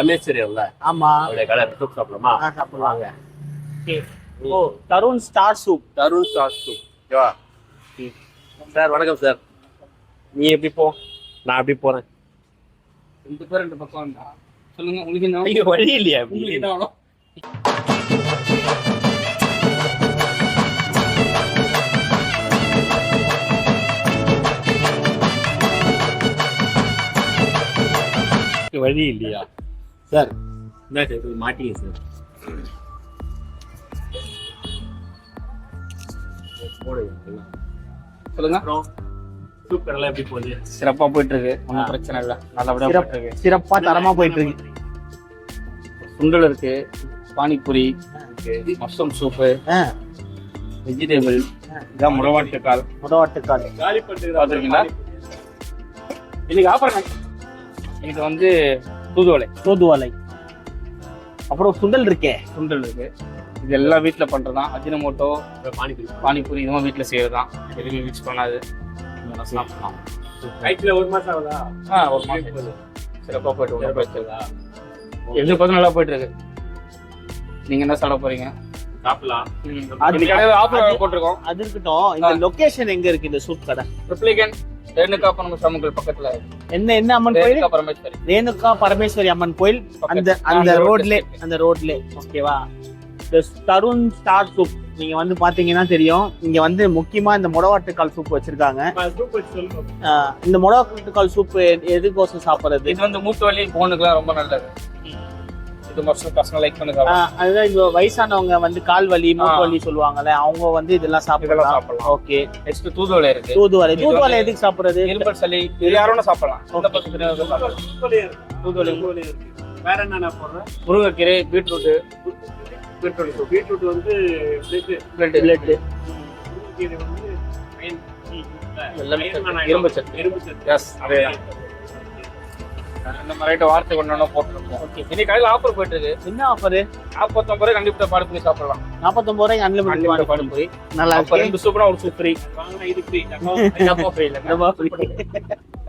ரமேஷ் தெரியும்ல? ஆமா. அவருடைய கடை சூப் சாப்பிடலாமா? சாப்பிடலாங்க. ஓ, Tarun star soup. Tarun star soup. ஓகேவா சார்? வணக்கம் சார். நீ எப்படி போ, நான் எப்படி போறேன்? 2 பேர் 2 பக்கம் வந்தா சொல்லுங்க. உங்களுக்கு என்ன வழி இல்லையா? உங்களுக்கு என்ன வேணும்? வழி இல்லையா சார்? என்ன சார் மாட்டீங்க சார்? சொல்லுங்க. சூப்பர் எல்லாம் எப்படி போகுது? சிறப்பா போயிட்டு இருக்கு. ஒன்றும் பிரச்சனை இல்லை. நல்லபடியா போயிட்டு இருக்கு. சிறப்பா தரமா போயிட்டு இருக்கு. சுண்டல் இருக்கு, பானிபூரி, மஷ்ரூம் சூப்பு, வெஜிடபிள், இதான் முடவாட்டுக்கால். முடவாட்டுக்கால் பார்த்துருக்கீங்களா? இன்னைக்கு ஆஃபர். இது வந்து தூதுவளை. அப்புறம் சுண்டல் இருக்கே. சுண்டல் இருக்கு. இது எல்லாம் வீட்டில் பண்ணுறதான். அஜினமோட்டோ, பானிபூரி இதுவும் வீட்டில் செய்யறதுதான். எதுவுமே மிக்ஸ் பண்ணாது. சாப்பிடலாம். நைட்ல 1 மாசம் ஆகுதா? 1 மாசம் சிறப்பாக போயிட்டு எது பார்த்து நல்லா போயிட்டு இருக்கு. நீங்க என்ன சாப்பிட போறீங்க? சாப்பிடலாம். ஆஃபர் போட்டிருக்கோம். அது இருக்கட்டும். இந்த லொகேஷன் எங்க இருக்கு இந்த சூப் கடை? ட்ரிப்ளிகன் ரேணுகா பரமேஸ்வரி பக்கத்துல. என்ன அம்மன் கோயில்? பரமேஸ்வரி. ரேணுகா பரமேஸ்வரி அம்மன் கோயில். அந்த ரோட்ல. ஓகேவா? தருண் ஸ்டார் சூப் நீங்க வந்து பாத்தீங்கன்னா தெரியும். இங்க வந்து முக்கியமா இந்த முடவாட்டுக்கால் சூப் வச்சிருக்காங்க. இந்த முடவாட்டுக்கால் சூப் எதுக்கோசம் சாப்பிடுறது? இது வந்து மூட்டு வலி போனுக்குலாம் ரொம்ப நல்லது. இது மோஸ்ட்லி பசங்க லைக் பண்ணுவாங்க. அதுதான் இந்த வயசானவங்க வந்து கால் வலி மூட்டு வலி சொல்லுவாங்கல்ல, அவங்க வந்து இதெல்லாம் சாப்பிடலாம். ஓகே. நெக்ஸ்ட் தூதுவளை இருக்கு. தூதுவளை எதுக்கு சாப்பிடுறது? எலும்பல் சளி இது யாரும் சாப்பிடலாம். தூதுவளை வேற என்னென்ன போடுறேன்? முருங்கைக்கீரை, பீட்ரூட் வந்து பிளட் முருங்கைக்கீரை வந்து இரும்பு சத்து. இந்த மாதிரி வார்த்தை கொண்டு போட்டுருக்கோம். இன்னைக்கு காலையில் ஆஃபர் போயிட்டு இருக்கு. என்ன ஆஃபர்? 49 ரூபாய் கண்டிப்பா பானிபூரி சாப்பிடலாம். 49 ரூபாய்க்கு அன்லிமிட்டட் பானிபூரி. நல்லா இருக்கு. 2 சூப்னா ஒரு சூப் ஃப்ரீ. வாங்கினா இது ஃப்ரீ. டப்பா ஃப்ரீ இல்ல.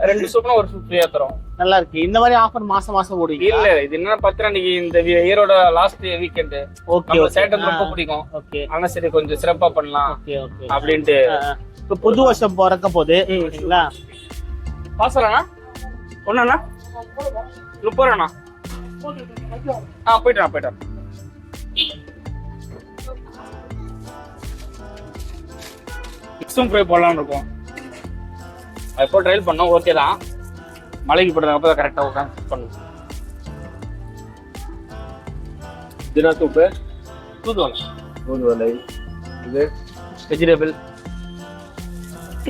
2 சூப்னா ஒரு சூப் ஃப்ரீயா தரோம். நல்லா இருக்கு. இந்த மாதிரி ஆஃபர் மாசம் ஓடுங்க. இல்ல இது என்ன பார்த்தா இன்னைக்கு இந்த இயரோட லாஸ்ட் வீக்கெண்ட். ஓகே. சேட்டன் ரொம்ப பிடிக்கும். ஓகே. ஆனா சரி கொஞ்சம் சிறப்பா பண்ணலாம். ஓகே ஓகே அப்படின்ட்டு இப்ப புது வருஷம் பிறக்க போகுது. சரிங்களா? பாசறானா ஒண்ணா 30 ரூபாண்ணா. போயிட்டான். மிக்ஸும் ஃப்ரை போடலாம்னு இருக்கும். அது இப்போ ட்ரையல் பண்ணோம். ஓகே தான். மலைக்கு போடுறதுக்கு அப்போ கரெக்டாக உட்காந்து பண்ணுவோம். தினா சூப்பு, தூதுவளை, இது வெஜிடபிள்,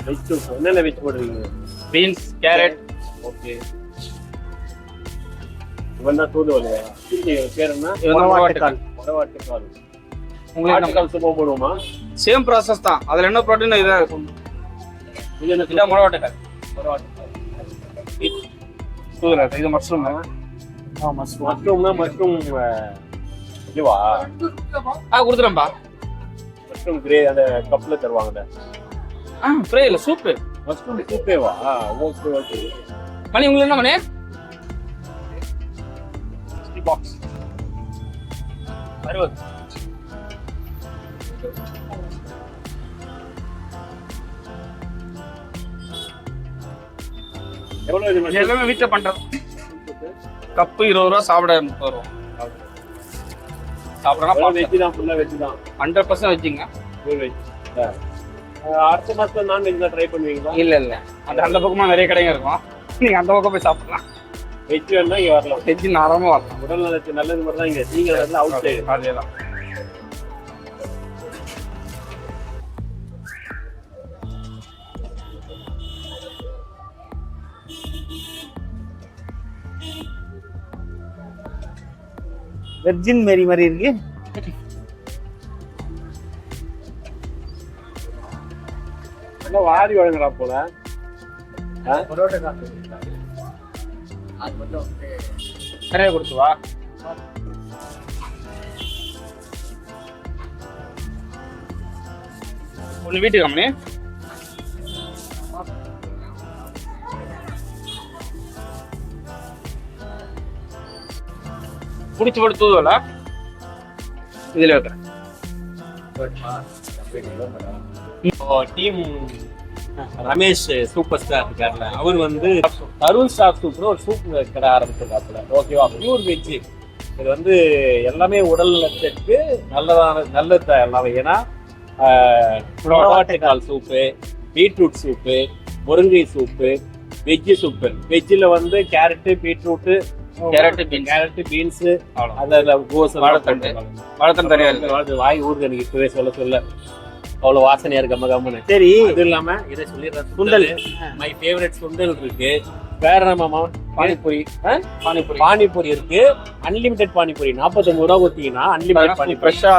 வெஜ் சூப். என்னென்ன வெஜ் போடுவீங்க? Beans, carrot. ஓகே. இவன் தூதுவளையா? பேர் என்ன? முடவாட்டுக்கால். உங்களுக்கு சூப்பா போடுவோமா? சேம் ப்ராசஸ் தான். அதுல என்ன ப்ரோட்டீன் இதாக இருக்கும். இதான் முடவாட்டுக்கால். தூதுவளை. இது மஷ்ரூம். மஷ்ரூம் இதுவா? கொடுத்துறேன்பா. மஷ்ரூம் கிரே அந்த கப்ல தருவாங்க. ஃப்ரை இல்ல சூப்பு. மஷ்ரூம் சூப்பேவா? ஓகே. மணி உங்களுக்கு என்ன மணி? பாக்ஸ் 60. எவ்வளவு இது? எல்லாமே வீட்டுல பண்றது. கப்பு 20 ரூபா. சாப்பிட 30 ரூபா. சாப்பிடலாம். வெஜ் தான், ஃபுல்லா வெஜ் தான். 100% வெஜ்ஜுங்க. அடுத்த மாசத்துல நான்வெஜ் தான் ட்ரை பண்ணுவீங்களா? இல்ல அந்த பக்கமா நிறைய கடைங்க இருக்கும். நீங்க அந்த பக்கம் போய் சாப்பிடலாம். வெஜ் வேணா இங்க வரலாம். வெஜ் நார்மலா வரலாம். உடல் நலத்துக்கு நல்லது மாதிரி தான் இங்க. நீங்க வந்து அவுட் சைடு. அதேதான். வெர்ஜின் மேரி மாதிரி இருக்கு. வாரி வழங்குறா போல. நிறைய கொடுத்து வா. ஒண்ணு வீட்டுக்கு கம்மி. பிடிச்சி போட்டு தூதுவல இதுல வைக்கிறேன். டீம் ரமேஷ் சூப்பர் ஸ்டார் இருக்காருல்ல, அவர் வந்து தருண் ஸ்டார் சூப்னு ஒரு சூப் கடை ஆரம்பிச்சிருக்காப்புல. ஓகேவா, பியூர் வெஜ். இது வந்து எல்லாமே உடல் நலத்திற்கு நல்லது தான் எல்லாமே. ஏன்னா முடவாட்டுக்கால் சூப்பு, பீட்ரூட் சூப்பு, முருங்கை சூப்பு, வெஜ்ஜு சூப்பு. வெஜ்ஜில் வந்து கேரட்டு, பீட்ரூட்டு, கேரட் பீன்ஸ், அதில் கோஸ், வாழைத்தண்டு தனியா இருக்கு. வாய் ஊருக்கு எனக்கு இப்பவே சொல்ல அவ்வளவு வாசனையா இருக்கு கம்மன்னு. சரி, அது இல்லாம இதை சொல்லிடுறேன், சுண்டல் மை ஃபேவரட் சுண்டல் இருக்கு. வேற நம்ம பானிபூரி இருக்கு. அன்லிமிடெட் பானிபூரி 49 ரூபா ஊத்திங்கன்னா அன்லிமிடெட் பானி ஃப்ரெஷ்ஷா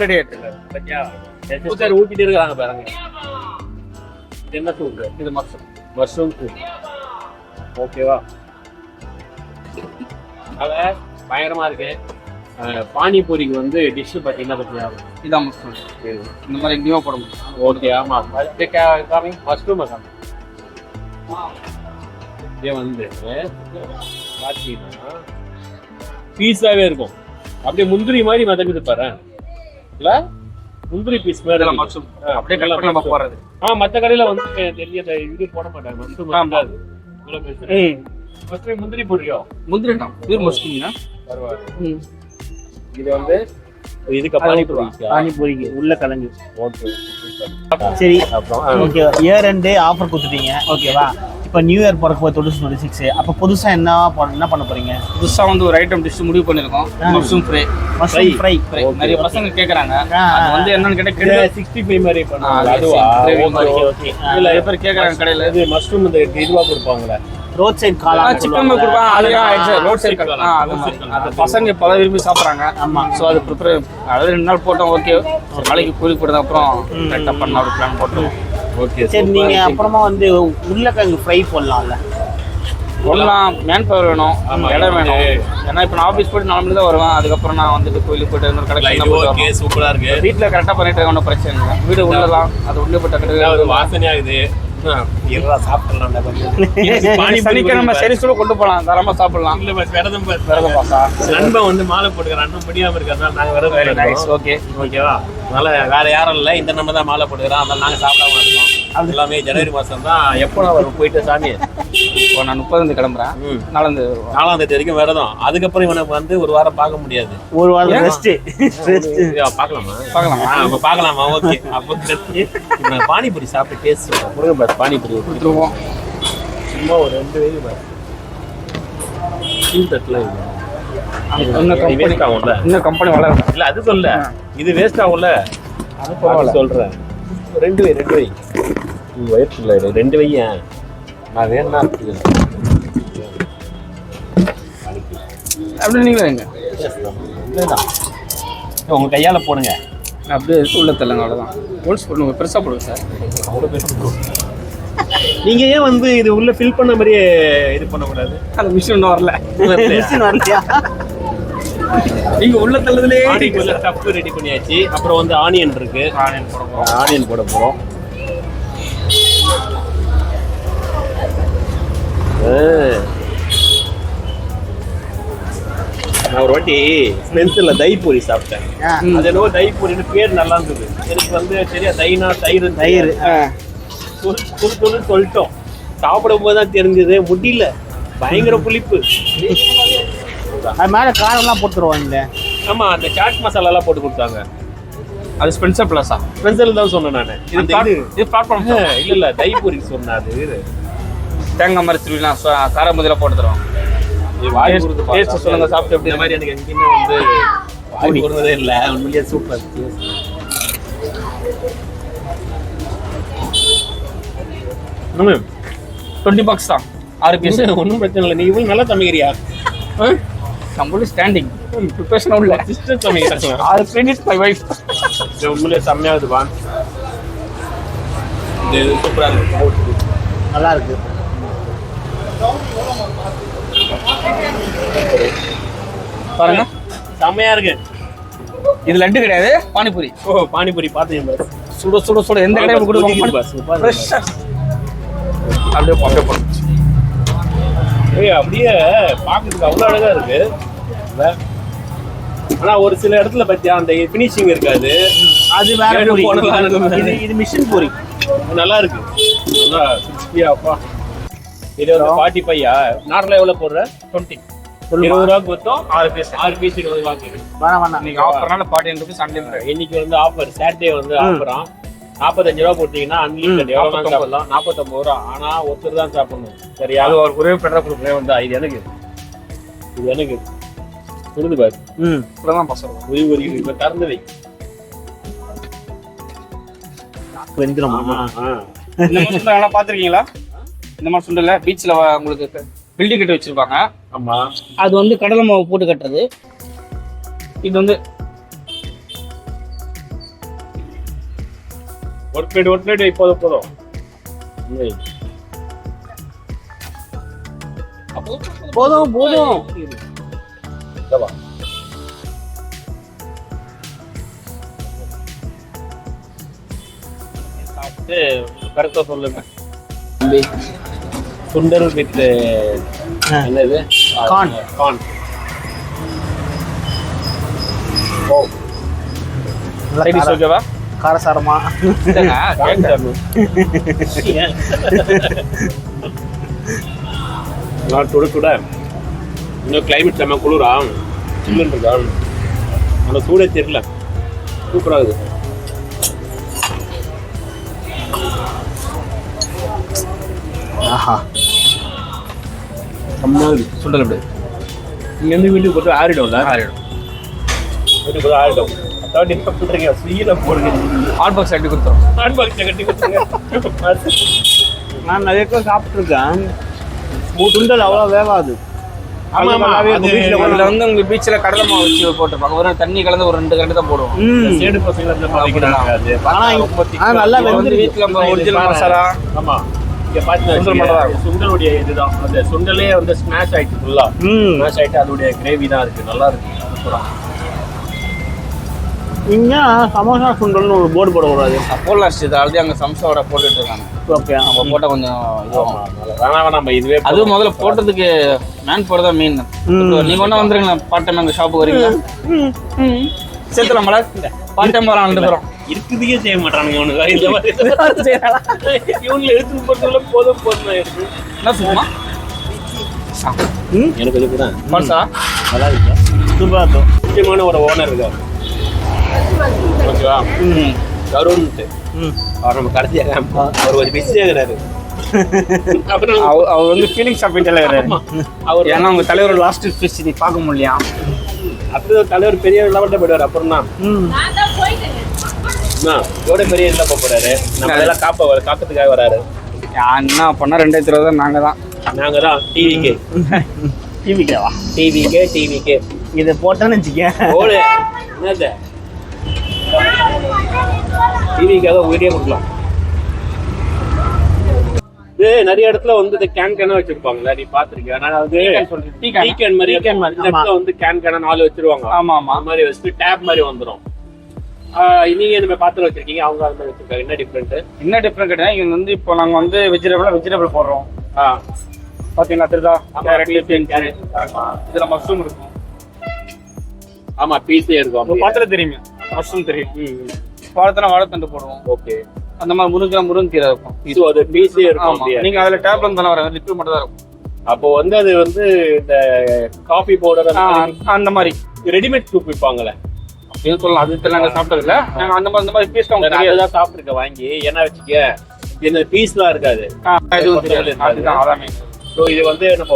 ரெடி ஆயிட்டு ஊத்திட்டு இருக்காங்க பாருங்க. இது என்ன சூப்? இது மஷ்ரூம் சூப். ஓகேவா, அத பயங்கரமா இருக்கு. பானிபூரிக்கு வந்து டிஷ் பார்த்தீங்கன்னா பத்தியா இதான் மஷ்ரூம். இந்த மாதிரி எங்கேயுமே போட முடியும். ஓகே, ஆமா. மஷ்ரூம் இதே வந்து பார்த்தீங்கன்னா பீஸாவே இருக்கும். அப்படியே முந்திரி மாதிரி மதக்குது பாரு, இல்ல முந்திரி பீஸ் மாதிரி மஷ்ரூம் அப்படியே கட் பண்ணி நம்ம போறது. மற்ற கடையில வந்து தெரிய இது போட மாட்டாங்க. மஷ்ரூம் முந்திரி போடுறியோ? முந்திரி தான் பியூர் மஷ்ரூம்னா பரவாயில்ல. இது வந்து இதுக்கு பானிபூரிக்கு உள்ள கலங்கு. ஓகே, சரி, ஓகே. இயர் எண்டு ஆஃபர் கொடுத்துட்டீங்க, ஓகேவா? இப்போ நியூ இயர் பிறக்க போய் 2026. அப்போ புதுசா என்ன பண்ண போறீங்க? புதுசா வந்து ஒரு ஐட்டம் டிஷ் முடிவு பண்ணிருக்கோம். Mushroom fry. நிறைய பசங்க கேக்குறாங்க. அது வந்து என்னன்னு கேட்டா 65 மாதிரி பண்ணுவாங்க. அதுவா? ஓகே. இல்ல எப்ப கேக்குறாங்க கடையில. இது மஷ்ரூம் இந்த இதுவா கொடுப்பாங்களே, ரோட் சைடு காளான் சிக்கன் கொடுப்பாங்க. அதுதான் ரோட் சைடு காளான். அது பசங்க பல விரும்பி சாப்பிடுறாங்க. ஆமா. சோ அது ப்ரிப்பேர் அதாவது 2 நாள் போட்டோம். ஓகே, நாளைக்கு கூலி போட்டது அப்புறம் கரெக்டா பண்ண ஒரு பிளான் போட்டுருவோம். ஓகே. சரி, நீங்க அப்புறமா வந்து உருளைக்கிழங்கு ஃப்ரை போடலாம்ல? ஒல்லாம் மேன் பவர் வேணும், இடம் வேணும். ஏன்னா இப்போ நான் ஆஃபீஸ் போயிட்டு 4 மணிக்கு தான் வருவேன். அதுக்கப்புறம் நான் வந்துட்டு கோயிலுக்கு போயிட்டு இன்னொரு கடைக்கு சூப்பரா இருக்கு. வீட்டில் கரெக்டாக பண்ணிட்டு இருக்க ஒன்றும் பிரச்சனை இல்லை. வீடு உள்ளதான், அது உள்ளே போட்டு கடை வாசனையாகுது. சனிக்கிழமை சரி கூட கொண்டு போகலாம், தரமா சாப்பிடலாம். நண்பன் வந்து மாலை போட்டுக்கிற அண்ணன் முடியாம இருக்கிறதுனால நாங்க விரதம். ஓகே, ஓகேவா? அதனால வேற யாரும் இல்லை, இந்த நம்ம தான் மாலை போட்டுக்கிறோம். அதனால நாங்க சாப்பிடாம இருக்கோம். அது எல்லாமே ஜனவரி மாசம் தான். எப்போ நான் வரும் போயிட்டு சாமி? இப்போ நான் 30 கிளம்புறேன். 4ஆம் தேதி வரைக்கும் விரதம். அதுக்கப்புறம் இவனுக்கு வந்து ஒரு வாரம் பார்க்க முடியாது. ஒரு வாரம் ரெஸ்ட். பார்க்கலாமா? ஓகே. அப்போ பானிபூரி சாப்பிட்டு டேஸ்ட் முருகன் பானிபூரி கொடுத்துருவோம். சும்மா ஒரு 2 வெயில் பாரு. இன்னும் கம்பெனி வளர இல்ல, அது சொல்ல, இது வேஸ்ட் ஆகும்ல, அது சொல்றேன். 2 வை வயிற்றுல 2 வை. நான் வேணா அப்படி நீங்களே எங்க உங்க கையால போடுங்க. அப்படியே உள்ள தள்ளுங்க, அவ்வளோதான். ஹோல்ஸ் பண்ணுங்க, பெருசாக போடுங்க சார். அவ்வளோ பெருசு. நீங்க ஏன் வந்து இது உள்ள ஃபில் பண்ண மாதிரியே இது பண்ணக்கூடாது? அந்த மிஷின் இன்னும் வரல. மிஷின் வரலையா? நீங்க உள்ள தள்ளதுலே ஸ்டஃப் ரெடி பண்ணியாச்சு. அப்புறம் வந்து ஆனியன் இருக்கு, ஆனியன் போட போறோம். நான் ஒரு வாட்டி ஸ்பென்சர்ல தயிர் பூரி சாப்பிட்டேன். அது என்னவோ தயிர் பூரின்னு பேர் நல்லா இருந்தது. எனக்கு வந்து சரியா தயிர் சொல்லிட்டோம். சாப்பிடும் போது தான் தெரிஞ்சது, முடியல, பயங்கர புளிப்பு. அது மேல காரம்லாம் போட்டுருவாங்க. ஆமா, அந்த சாட் மசாலா எல்லாம் போட்டு கொடுத்தாங்க. அது ஸ்பென்சர் பிளஸா? ஸ்பென்சர் தான் சொன்னேன் நான். இது பிளாட்ஃபார்ம் இல்ல தயிர் பூரி சொன்னேன். அது தேங்காய் மாதிரி திருவிழா காரம் முதல்ல போட்டு தருவோம். டேஸ்ட் சொல்லுங்க, சாப்பிட்டு எப்படி? இந்த மாதிரி எனக்கு எங்கேயுமே வந்து வாய் போடுறதே இல்லை. உண்மையிலேயே சூப்பர். 20 bucks தான், 6 பீஸ். ஒன்றும் பிரச்சனை இல்லை. நீ இவ்வளோ நல்லா சமைக்கிறியா? நம்மளும் ஸ்டாண்டிங் ப்ரிப்பரேஷன் உள்ள சிஸ்டர் சமைக்கிறேன். 6 கிரெடிட் மை வைஃப். இது உண்மையிலே செம்மையாகுதுப்பா. இது சூப்பராக இருக்கு, நல்லா இருக்கு. பாருங்க, செம்மையா இருக்கு. இது லட்டு கிடையாது, பானிபூரி. பானிபூரி பார்த்தீங்க, சுட சுட சுட எந்த கடையில் கொடுப்பாங்க. அப்படியே அப்படியே அப்படியே பார்க்கறதுக்கு அவ்வளோ அழகா இருக்கு. ஆனா ஒரு சில இடத்துல பத்தியா அந்த ஃபினிஷிங் இருக்காது. அது வேற ஏழு பூரி. போனதா இருக்கும். இது மிஷின் பூரி. நல்லா இருக்கு. நல்லா கிறிஸ்பியாப்பா. இது வந்து 45. நார்மலா எவ்வளவு போடுற? 20. 20 ரூபாய்க்கு மொத்தம் 6 பீஸ் 20 ரூபாய்க்கு. வேணாம் இன்னைக்கு ஆஃபர்னால 40 ருபீஸ் சண்டே. இன்னைக்கு வந்து ஆஃபர், சாட்டர்டே வந்து ஆஃபரா. 45 ரூபா போட்டீங்கன்னா அன்லிமிட்டட் எவ்வளவு வேணாலும் சாப்பிடலாம். 49 ரூபா. ஆனா ஒருத்தர் தான் சாப்பிடணும். சரியா? அது ஒரு ஒரே பெட்டரா கொடுக்குறேன் வந்து. இது எனக்கு சொல்லுது பாரு. இப்பதான் பசங்க ஒரு இப்ப திறந்து வை. வெந்துரும். இந்த மாதிரி சுண்டல் பாத்திருக்கீங்களா? இந்த மாதிரி சுண்டல்ல பீச்ல உங்களுக்கு பில்டிங் கட்டி வச்சிருப்பாங்க. ஆமா, அது வந்து கடலை மாவு போட்டு கட்டுறது. இது வந்து ஒரு பிளேட் இப்போதும் போதும். போதும். இதவா. சாப்பிட்டு கருத்தை சொல்லுங்க. சுண்டல் வித் என்னது? Corn. ஓ, சைடிஷ் ஓகேவா? காரசாரமா. நான் சுட இன்னும் கிளைமேட் செம்ம குளிரா சில்லுன்னு இருக்கா. அந்த சூடே தெரியல. சூப்பராக இருக்குது. ஆஹா, செம்மையாக இருக்குது சுண்டல். அப்படி இங்கேருந்து வீட்டுக்கு போட்டு ஆறிடும்ல. வீட்டுக்கு போட்டு ஆறிடும். அதாவது என்ன பண்ணுறீங்க? ஸ்வீல போடுங்க. ஹாட் பாக்ஸ் கட்டி கொடுத்துரும். ஹாட் பாக்ஸில் கட்டி கொடுத்துருங்க. நான் நிறைய பேர் சாப்பிட்டுருக்கேன். சுண்டல் அவ்வளோ வேகாது. ஆமா, அதுல வந்து உங்க பீச்ல கடலை மாவு வச்சு போட்டுருப்பாங்க. ஒரு தண்ணி கலந்து ஒரு 2 கரண்டி தான் போடுவோம். சேடு பசங்க அந்த மாதிரி அது. ஆனா நல்லா வந்து வீட்டுல ஒரிஜினல் மசாலா. ஆமா, இங்க பாத்தீங்கன்னா சுண்டலுடைய இதுதான். அந்த சுண்டலே வந்து ஸ்மாஷ் ஆயிட்டு ஃபுல்லா. ஸ்மாஷ் ஆயிட்டு அதோடைய கிரேவி தான் இருக்கு. நல்லா இருக்கு. சூப்பரா. இங்க சமோசா சுண்டல்னு ஒரு போர்டு போடக்கூடாது. போடலாம். ஆல்ரெடி அங்க சம்சாவோட போட்டுட்டு இருக்காங்க. ஓகே, நம்ம போட்டா கொஞ்சம் வேணாம் நம்ம இதுவே. அது முதல்ல போட்டதுக்கு மேன் போட தான் மெயின். நீங்க ஒண்ணா வந்துருங்களா? பார்ட் டைம் அங்க ஷாப்புக்கு வரீங்களா? சேர்த்துலாமல பார்ட் டைம் வரான் 2 பேரும். இருக்குதுக்கே செய்ய மாட்டானுங்க இவனுங்க. இந்த மாதிரி இவனுல எடுத்துட்டு போட்டுல போதும் இருக்கு. என்ன சும்மா எனக்கு இதுதான் மனசா நல்லா இருக்கு. சூப்பரா இருக்கும். முக்கியமான ஒரு ஓனர் இருக்காரு. ஓகேவா? கருண்ட்டு அவர் நம்ம கடைசியாக அவர் ஒரு பிஸி ஆகிறாரு. அப்புறம் அவர் வந்து ஃபீலிங்ஸ் ஆஃப் இந்தியாவில் அவர் ஏன்னா உங்க தலைவர் லாஸ்ட் ஸ்பீச் நீ பார்க்க முடியலையா? அப்படி ஒரு தலைவர் பெரிய லெவல்ல போயிடுவார். அப்புறம் தான் எவ்வளோ பெரிய இதில் போறாரு. நம்ம அதெல்லாம் காப்பத்துக்காக வராரு. என்ன பண்ணா 2020 நாங்க தான் டிவிக்கே இதை போட்டேன்னு வச்சுக்கேன். ஓடு என்னது டிவிக்காக வீடியோ கொடுக்கலாம். இது நிறைய இடத்துல வந்து இந்த கேன் வச்சிருப்பாங்கல்ல, நீ பாத்திருக்கியா? நான் வந்து கேன் மாதிரி இந்த இடத்துல வந்து கேன் 4 வச்சிருவாங்க. ஆமா அந்த மாதிரி வச்சுட்டு டேப் மாதிரி வந்துடும். நீங்க இந்த பாத்திரம் வச்சிருக்கீங்க, அவங்க அந்த மாதிரி வச்சிருக்காங்க. என்ன டிஃபரெண்ட் கேட்டா, இங்க வந்து இப்போ நாங்க வந்து வெஜிடபிள் போடுறோம். பாத்தீங்களா? தெரியுதா? கேரட், இதுல மஷ்ரூம் இருக்கும். ஆமா, பீஸே இருக்கும். பாத்திரம் தெரியுமே, மஷ்ரூம் தெரியும். வாழைத்தனை வாழைத்தண்டு போடுவோம். ஓகே, அந்த மாதிரி முருங்கீரை இருக்கும். இது அது பீஸே இருக்கும். நீங்க அதுல டேப்ல தானே வர லிக்விட் மட்டும் தான் இருக்கும். அப்போ வந்து அது வந்து இந்த காஃபி பவுடர் அந்த மாதிரி ரெடிமேட் சூப் விற்பாங்களே அப்படின்னு சொல்லலாம். அது நாங்க சாப்பிட்டது இல்ல. நாங்க அந்த மாதிரி பீஸ் தான் சாப்பிட்டுருக்கேன் வாங்கி. என்ன வச்சுக்க, இந்த பீஸ்லாம் இருக்காது. ஸோ இது வந்து நம்ம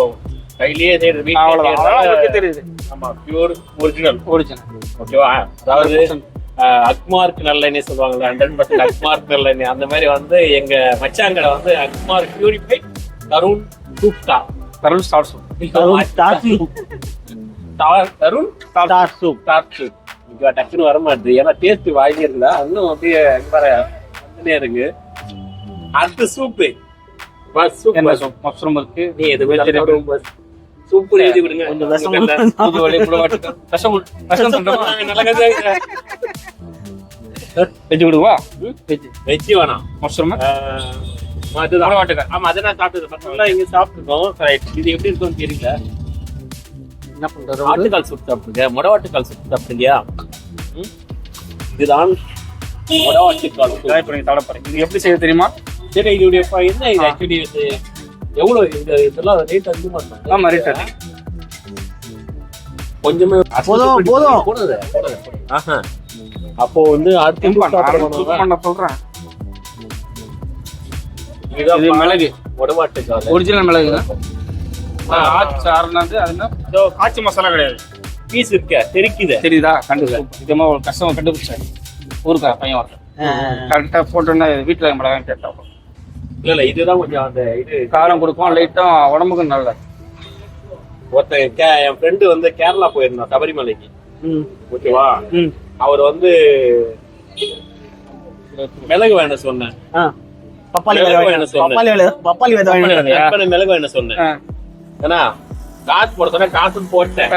கையிலேயே தெரியுது. ஆமா, பியூர் ஒரிஜினல். ஓகேவா? அதாவது அக்மார்க் நல்லெண்ணெய் சொல்லுவாங்கல்ல, 100% அக்மார்க் நல்லெண்ணெய். அந்த மாதிரி வந்து எங்க மச்சாங்கடை வந்து Agmark purified Tarun soup star. Tarun star soup. டக்குன்னு வர மாட்டேது. ஏன்னா டேஸ்ட் வாயிலே இருக்குல்ல, இன்னும் அப்படியே இருக்கு. அடுத்த சூப்பு மஷ்ரூம் இருக்கு. நீ எது சூப்பு எழுதி விடுங்க. கொஞ்சம் வெஜ் விடுவா. வெஜ் வேணாம், மஷ்ரூம். ஆமா, அதை நான் சாப்பிட்டது. மற்றவங்க இங்க சாப்பிட்டுருக்கோம். இது எப்படி இருக்கும்னு தெரியல. என்ன பண்றது ஆட்டுக்கால் சூப் சாப்பிடுங்க, மொடவாட்டுக்கால் சூப் சாப்பிடுங்கயா. இதுதான் மொடவாட்டுக்கால் சூப். ட்ரை பண்ணி சாப்பிட போறேன். இது எப்படி செய்ய தெரியுமா? சரி, இதோடைய என்ன இது ஆக்சுவலி இது எவ்வளவு இதெல்லாம் ரேட் அதிகமா இருந்தாங்க. ஆமா ரேட் அது கொஞ்சமே போதும். போடுது. ஆஹா, அப்போ வந்து அடுத்து பண்ண சொல்றேன். இதுதான் இது மிளகு, மொடவாட்டுக்கால் ஒரிஜினல் மிளகு தான். காய்ச்சி மசாலா கிடையாது. பீஸ் இருக்க தெரிக்குது. தெரியுதா? கண்டுபிடிச்சேன். இதமா ஒரு கஷ்டமா கண்டுபிடிச்சேன். ஊருக்கா பையன் வரேன் கரெக்டா போட்டோன்னா வீட்டுல மிளகான்னு கேட்டோம். இல்ல இதுதான் கொஞ்சம் அந்த இது காரம் கொடுக்கும், லைட்டா உடம்புக்கு நல்ல. ஒருத்தன் என் ஃப்ரெண்டு வந்து கேரளா போயிருந்தான் சபரிமலைக்கு. ஓகேவா, அவர் வந்து மிளகு வேணும் சொன்னேன். பப்பாளி விதை மிளகு வேணும் சொன்னேன். ஏன்னா காசு போட சொன்னா காசு போட்டேன்.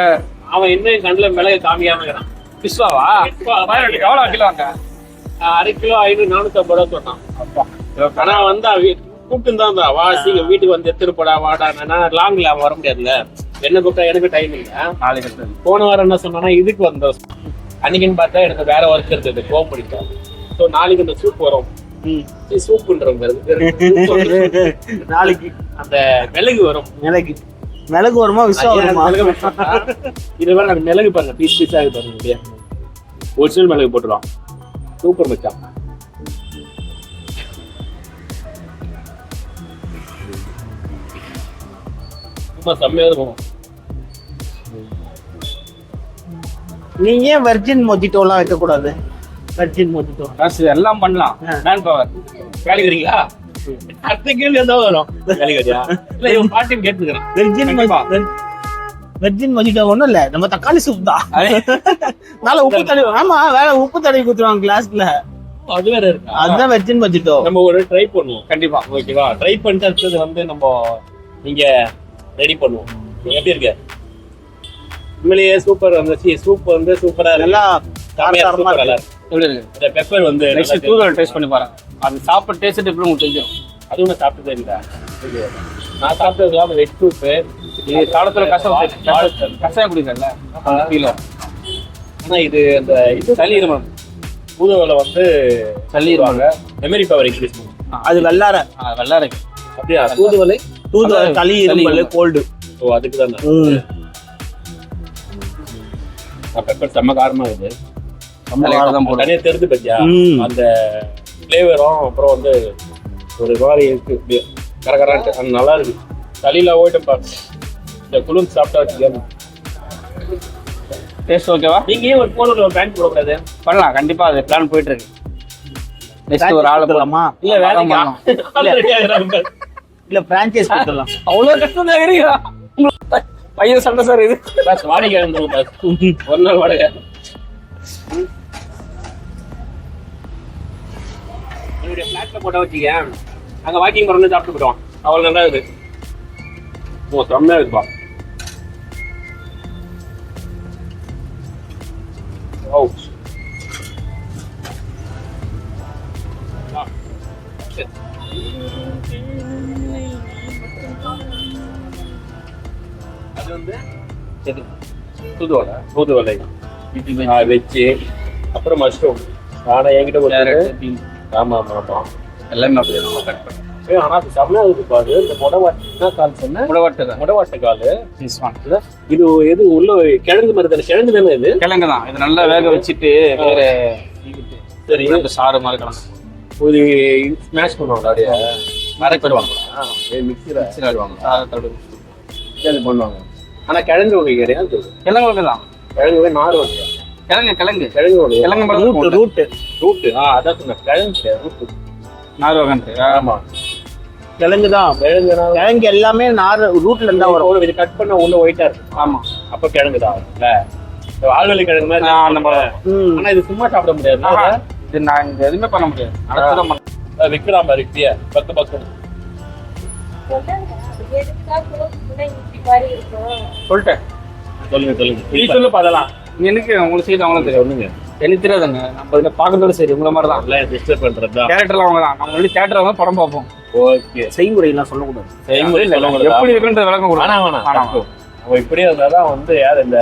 அவன் இன்னும் கண்ணுல மிளகு காமிக்காம இருக்கிறான். பிஸ்வாவா எவ்வளவு கிலோ வாங்க? 1/2 கிலோ 500-450 ரூபா சொன்னான். ஆனா வந்து கூப்பிட்டு தான் வா சீங்க வீட்டுக்கு வந்து எடுத்துருப்படா வாடா. லாங்ல அவன் வர முடியாதுல்ல, என்ன கூப்பிட்டா எனக்கு டைம் இல்ல. போன வாரம் என்ன சொன்னா இதுக்கு வந்தோம். அன்னைக்குன்னு பார்த்தா எனக்கு வேற ஒர்க் இருந்தது, போக முடியும். ஸோ நாளைக்கு இந்த சூப் வரும். சூப்புன்ற நாளைக்கு அந்த மிளகு வரும். மிளகு வருமா விஷயம் வருமா? இது வேற அந்த மிளகு பாருங்க, பீஸ் பீஸா பாருங்க. ஒரிஜினல் மிளகு போட்டுருவான். சூப்பர் மச்சான். ரொம்ப செம்மையா இருக்கும். நீங்க ஏன் வெர்ஜின் மொஜிட்டோலாம் வைக்க கூடாது? வெர்ஜின் மொஜிட்டோ எல்லாம் பண்ணலாம். மேன் பவர் வேலைக்கிறீங்களா? அடுத்த கேள்வி எந்த வரும்? வேலைக்கறியா? இல்ல இவன் பாட்டின்னு கேட்டுக்கிறேன். வெர்ஜின் மொஜிட்டோ ஒண்ணும் இல்ல, நம்ம தக்காளி சூப் தான். மேல உப்பு தடவி, ஆமா வேற உப்பு தடவி குத்துருவாங்க கிளாஸ்ல. அது வேற இருக்கு. அதுதான் வெர்ஜின் மொஜிட்டோ. நம்ம ஒரு ட்ரை பண்ணுவோம் கண்டிப்பா. ஓகேவா? ட்ரை பண்ணிட்டு அடுத்தது வந்து நம்ம இங்க ரெடி பண்ணுவோம். எப்படி இருக்கு? உண்மையிலேயே சூப்பர் வந்துச்சு. சூப் வந்து சூப்பரா இருக்கு. நல்லா சூப்பரா இருக்கு. எப்படி இருக்கு? இந்த பெப்பர் வந்து நெக்ஸ்ட் தூதல் டேஸ்ட் பண்ணி பாருங்க. அது சாப்பிட்டு டேஸ்ட் எப்படி உங்களுக்கு தெரியும்? அதுவும் நான் சாப்பிட்டதே இல்லை. நான் சாப்பிட்டது வெஜ் சூப்பு. இது காலத்துல கஷாயம் குடிக்கல கிலோ. ஆனா இது அந்த இது சளி இருமல் பூதவலை வந்து சளிடுவாங்க. மெமரி பவர் இன்க்ரீஸ் பண்ணும். அது வெள்ளார வெள்ளாரைக்கு அப்படியா? தூதுவலை சளி இருமல் கோல்டு. ஓ அதுக்கு தான் பெப்பர் செம்ம காரமா இருக்குது. தனியா தெரிஞ்சு பத்தியா அந்த ஃபிளேவரும். அப்புறம் வந்து ஒரு மாதிரி இருக்கு கரகரான்ட்டு நல்லா இருக்கு. சளியில ஓயிட்டம் பாரு. இந்த குளிர்ந்து சாப்பிட்டா வச்சுக்கோங்க. டேஸ்ட் ஓகேவா? நீங்க ஏன் ஒரு போன்ல ஒரு பிளான் போடக்கூடாது? பண்ணலாம் கண்டிப்பா. அது பிளான் போயிட்டு இருக்கு. நெக்ஸ்ட் ஒரு ஆளு போலாமா? இல்ல வேலைக்கு இல்ல பிரான்சைஸ் கொடுத்துடலாம். அவ்வளவு கஷ்டம் தான் இருக்கா பையன் சண்டை சார். இது வாடகை ஒரு நாள் வாடகை. என்னுடைய பிளாட்ல போட்டா வச்சுக்க, அங்க வாக்கிங் போறோம்னு சாப்பிட்டு போயிடுவான். அவ்வளவு நல்லா இருக்குது. ஓ செம்மையா இருக்குப்பா. ஓ அது வந்து தூதுவளை வச்சு அப்புறம் மஷ்ரூம். ஆனா என்கிட்ட ஒரு ஆமா ஆமா ஆமா எல்லாமே அப்படி. ஆனா அது செம்மையா இருக்குப்பா. அது இந்த முடவாட்டுக்கால் சொன்ன முடவாட்டுக்கால். இது எது உள்ள கிழங்கு மாதிரி தானே? கிழங்கு தானே இது? கிழங்கு தான். இது நல்லா வேக வச்சுட்டு சரி சாறு மாதிரி கிழங்கு ஒரு ஸ்மாஷ் பண்ணுவாங்க. அப்படியே அரைப்படுவாங்க. மிக்சியில் அது பண்ணுவாங்க. ஆனா கிழங்கு வகை கிடையாது. கிழங்கு வகை தான். கிழங்கு வகை நார் வகை. கிழங்கு வகை கிழங்கு ரூட்டு. அதான் சொன்னேன். கிழங்கு ரூட்டு நார் வகை. ஆமா கிழங்கு தான். கிழங்கு எல்லாமே நார் ரூட்ல இருந்தா வரும். இது கட் பண்ண உள்ள ஒயிட்டா இருக்கு. ஆமா அப்ப கிழங்கு தான். ஆழ்வெளி கிழங்கு மாதிரி அந்த மாதிரி. ஆனா இது சும்மா சாப்பிட முடியாது. இது நான் இங்க எதுவுமே பண்ண முடியாது. விக்கிறாம இருக்கிய பத்து பக்கம் சொல்லிட்டேன். சொல்லுங்க நீ சொல்லு அதெல்லாம். எனக்கு உங்களுக்கு செய்து அவங்களும் தெரியும். ஒண்ணுங்க எனக்கு தெரியாதுங்க. நம்ம இதை பார்க்கறதோட சரி உங்களை மாதிரி தான் டிஸ்டர்ப் பண்றதா. கேரக்டர்லாம் அவங்க தான். நம்ம வந்து தேட்டர் வந்து படம் பார்ப்போம். ஓகே. செய்முறையெல்லாம் சொல்லக்கூடாது. செய்முறை எப்படி இருக்குன்ற விளக்கம் கூட வேணாம். நம்ம இப்படியே இருந்தாதான் வந்து யார் இந்த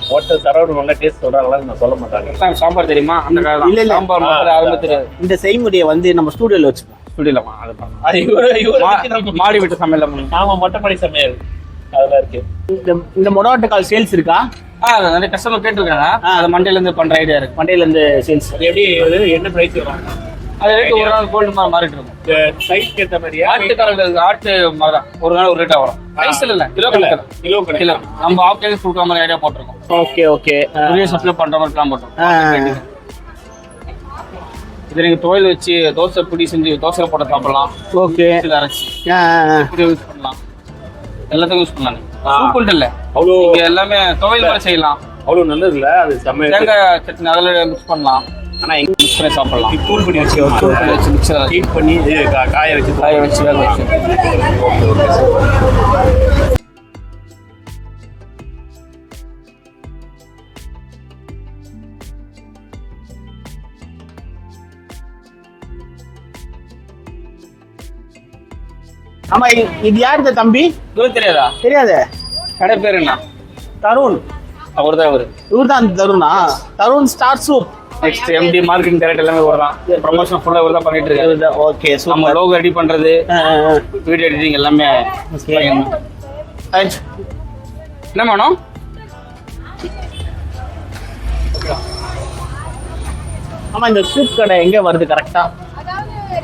ஹோட்டல் சரவணன் நல்ல டேஸ்ட் சொல்றாங்களான்னு நான் சொல்ல மாட்டாங்க. சாம்பார் தெரியுமா? அந்த இல்ல, இல்ல. சாம்பார் மட்டும் யாருமே தெரியாது. இந்த செய்முறையை வந்து நம்ம ஸ்டூடியோல வச்சுப்போம். ஸ்டூடியோலமா அது அது இவரு மாடி விட்டு சமையல். ஆமா, மொட்டைப்படி சமையல் அதெல்லாம் இருக்கு. இந்த மொடவாட்டுக்கால் சேல்ஸ் இருக்கா? நிறைய கஸ்டமர் கேட்டிருக்காங்க. அது மண்டையில இருந்து பண்ற ஐடியா இருக்கு. மண்டையில இருந்து சேல்ஸ் அது எப்படி என்ன பிரைஸ் வரும்? அது ரேட்டு ஒரு நாள் கோல்டு மாதிரி மாறிட்டு இருக்கும். சைஸ்க்கு ஏற்ற மாதிரியா? ஆட்டுக்காரங்களுக்கு ஆட்டு மாதிரி தான் ஒரு நாள் ஒரு ரேட்டா வரும். சைஸ் இல்ல, கிலோ கணக்கு. கிலோ நம்ம ஆஃப் கேஜி கொடுக்குற மாதிரி ஐடியா போட்டிருக்கோம். Okay okay. பெரிய சப்ளை பண்ற மாதிரி பிளான் போட்டிருக்கோம். இது நீங்க துவையல் வச்சு தோசை பிடி செஞ்சு தோசையில போட்டு சாப்பிடலாம். ஓகே. அரைச்சி யூஸ் பண்ணலாம். எல்லாத்துக்கும் யூஸ் பண்ணலாம். சூப்பர் இல்ல அவ்வளோ இங்க எல்லாமே துவையல் கூட செய்யலாம். அவ்வளோ நல்லது இல்ல அது சமையல். தேங்காய் சட்னி அதில் மிக்ஸ் பண்ணலாம். ஆனா எங்க மிக்ஸ் பண்ணி சாப்பிடலாம். தூள் பண்ணி வச்சு மிக்சர் ஹீட் பண்ணி காய வச்சு காய வச்சு வேக வச்சு. ஆமா, இது யார் இந்த தம்பி? இது தெரியாதா? தெரியாது. கடை பேர் என்ன? தருண். அவர் தான் அவரு. இவர் தான் தருணா? தருண் ஸ்டார் சூப். நெக்ஸ்ட் எம்டி மார்க்கெட்டிங் டைரக்டர் எல்லாமே வரலாம். ப்ரமோஷன் ஃபுல்லா இவர் தான் பண்ணிட்டு இருக்காரு. ஓகே, நம்ம லோகோ ரெடி பண்றது, வீடியோ எடிட்டிங் எல்லாமே. என்ன வேணும்? ஆமா, இந்த சூப் கடை எங்க வருது கரெக்டா?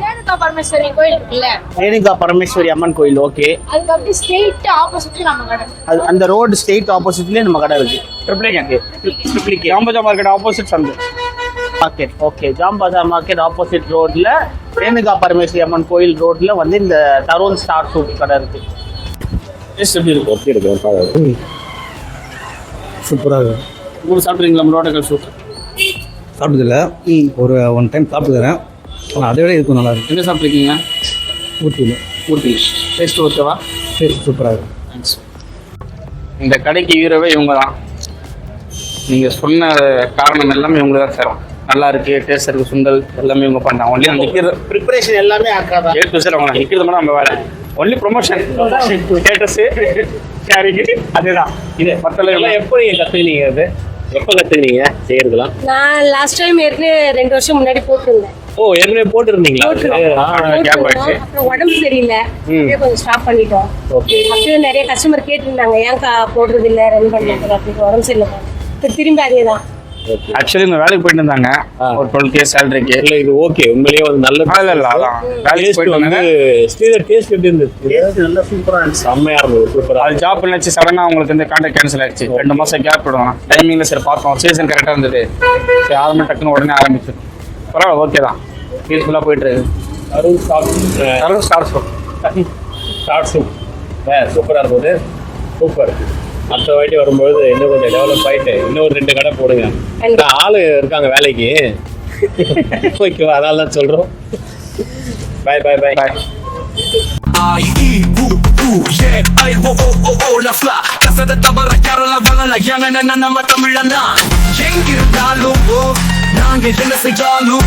ரேணுகா பரமேஸ்வரி கோயில் இருக்குல்ல, ரேணுகா பரமேஸ்வரி அம்மன் கோயில். ஓகே. அதுக்கு அப்படியே ஸ்ட்ரெயிட் ஆப்போசிட்ல நம்ம கடை. அது அந்த ரோடு ஸ்ட்ரெயிட் ஆப்போசிட்லயே நம்ம கடை இருக்கு. ட்ரிப்ளிகே ஜாம்பஜா மார்க்கெட் ஆப்போசிட் சந்து மார்க்கெட். ஓகே, ஜாம்பஜா மார்க்கெட் ஆப்போசிட் ரோட்ல ரேணுகா பரமேஸ்வரி அம்மன் கோயில் ரோட்ல வந்து இந்த தருண் ஸ்டார் சூப் கடை இருக்கு. டேஸ்ட் எப்படி இருக்கும்? எப்படி இருக்கு? சூப்பராக இருக்கும். உங்களுக்கு சாப்பிட்றீங்களா மொடவாட்டுக்கால் சூப்? சாப்பிட்டதில்ல, ஒரு ஒன் டைம் சாப்பிட்டுக்கிறேன். ஆனால் அதை விட இருக்கும் நல்லா இருக்கும். எங்கே சாப்பிட்ருக்கீங்க? ஊட்டியில். ஊட்டி. டேஸ்ட் ஓகேவா? டேஸ்ட் சூப்பராக இருக்கும். தேங்க்ஸ். இந்த கடைக்கு ஹீரோவே இவங்க தான். நீங்கள் சொன்ன காரணம் எல்லாமே இவங்க தான் சார். நல்லா இருக்கு, டேஸ்ட் இருக்கு, சுண்டல் எல்லாமே இவங்க பண்ணாங்க. ஒன்லி அந்த நிற்கிறது ப்ரிப்பரேஷன் எல்லாமே ஆக்காதா? சார் அவங்க நிற்கிறது மட்டும் நம்ம வேலை. ஒன்லி ப்ரொமோஷன் ஸ்டேட்டஸு கேரிக்கு அதுதான். இது மற்றெல்லாம் எப்போ நீங்க கத்துக்கினீங்க? அது எப்போ கத்துக்கினீங்க செய்யறதுலாம்? நான் லாஸ்ட் டைம் ஏற்கனவே 2 வருஷம் முன்னாடி போட்டிருந்தேன். ஓ, ஏற்கனவே போட்டுருந்தீங்களா? கேப் ஆயிடுச்சு. அப்புறம் உடம்பு சரியில்லை, அப்படியே கொஞ்சம் ஸ்டாப் பண்ணிட்டோம். அப்படியே நிறைய கஸ்டமர் கேட்டிருந்தாங்க, ஏன்க்கா போடுறது இல்லை, ரன் பண்ணுறது அப்படின்னு. உடம்பு சரியில்லை, இப்போ திரும்பி அதே தான். ஆக்சுவலி இந்த வேலைக்கு போயிட்டு இருந்தாங்க ஒரு 12K சேலரிக்கு. இல்ல இது ஓகே, உண்மையிலேயே ஒரு நல்ல இல்ல அதான் வேலைக்கு போயிட்டு வந்தாங்க. ஸ்ரீதர் டேஸ்ட் எப்படி இருந்தது? நல்லா சூப்பரா இருந்துச்சு. செம்மையா இருந்தது, சூப்பரா. அது ஜாப் நினைச்சு சடனா அவங்களுக்கு இந்த கான்ட்ராக்ட் கேன்சல் ஆயிடுச்சு. 2 மாசம் கேப் விடுவாங்க. டைமிங்ல சரி பார்த்தோம், சீசன் கரெக்டா இருந்தது. சரி ஆரம்பி டக்குன்னு உடனே ஆரம்பிச்சு. பரவாயில்ல, ஓகே தான், பீஸ்ஃபுல்லா போயிட்டு இருக்கு. அருண் ஸ்டார் சூப் சூப்பரா இருந்தது. சூப்பர். அடுத்த வாட்டி வரும்போது இன்னும் கொஞ்சம் டெவலப் ஆயிட்டு இன்னும் ஒரு 2 கடை போடுங்க. ஆளு இருக்காங்க வேலைக்கு. ஓகேவா? அதனால தான் சொல்றோம். Bye bye bye bye. Casa de tabara, cara la bala, la llana, na nama tamilana. எங்கிருந்தாலும் நாங்க என்ன செய்தாலும்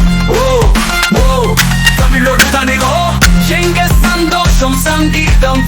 தமிழோடு தானே எங்க சந்தோஷம் சங்கீதம்